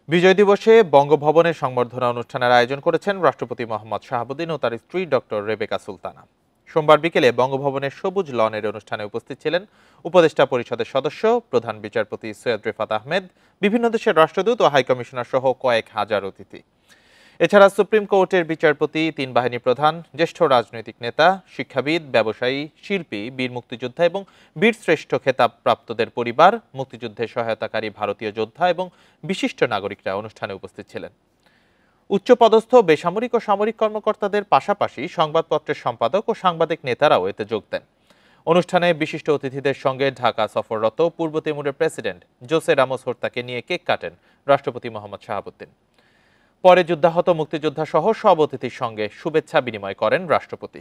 বিজয় দিবসে বঙ্গভবনে সংবর্ধনা অনুষ্ঠানের আয়োজন করেছেন রাষ্ট্রপতি মোহাম্মদ শাহাবুদ্দিন ও তার স্ত্রী ডক্টর রেবেকা সুলতানা। সোমবার বিকেলে বঙ্গভবনের সবুজ লনের অনুষ্ঠানে উপস্থিত ছিলেন উপদেষ্টা পরিষদের সদস্য, প্রধান বিচারপতি সৈয়দ রেফাত আহমেদ, বিভিন্ন দেশের রাষ্ট্রদূত ও হাইকমিশনার সহ কয়েক হাজার অতিথি। এছাড়া সুপ্রিম কোর্টের বিচারপতি, তিন বাহিনী প্রধান, জ্যেষ্ঠ রাজনৈতিক নেতা, শিক্ষাবিদ, ব্যবসায়ী, শিল্পী, বীর মুক্তিযোদ্ধা এবং বীর শ্রেষ্ঠ খেতাব প্রাপ্তদের পরিবার, মুক্তিযুদ্ধে সহায়তাকারী ভারতীয় যোদ্ধা এবং বিশিষ্ট নাগরিকরা অনুষ্ঠানে উপস্থিত ছিলেন। উচ্চপদস্থ বেসামরিক ও সামরিক কর্মকর্তাদের পাশাপাশি সংবাদপত্রের সম্পাদক ও সাংবাদিক নেতারাও এতে যোগ দেন। অনুষ্ঠানে বিশিষ্ট অতিথিদের সঙ্গে ঢাকা সফররত পূর্ব তিমুরের প্রেসিডেন্ট জোসে রামোস হোর্তাকে নিয়ে কেক কাটেন রাষ্ট্রপতি মোহাম্মদ শাহাবুদ্দিন। পরে যুদ্ধাহত মুক্তিযোদ্ধা সহ সব অতিথির সঙ্গে শুভেচ্ছা বিনিময় করেন রাষ্ট্রপতি।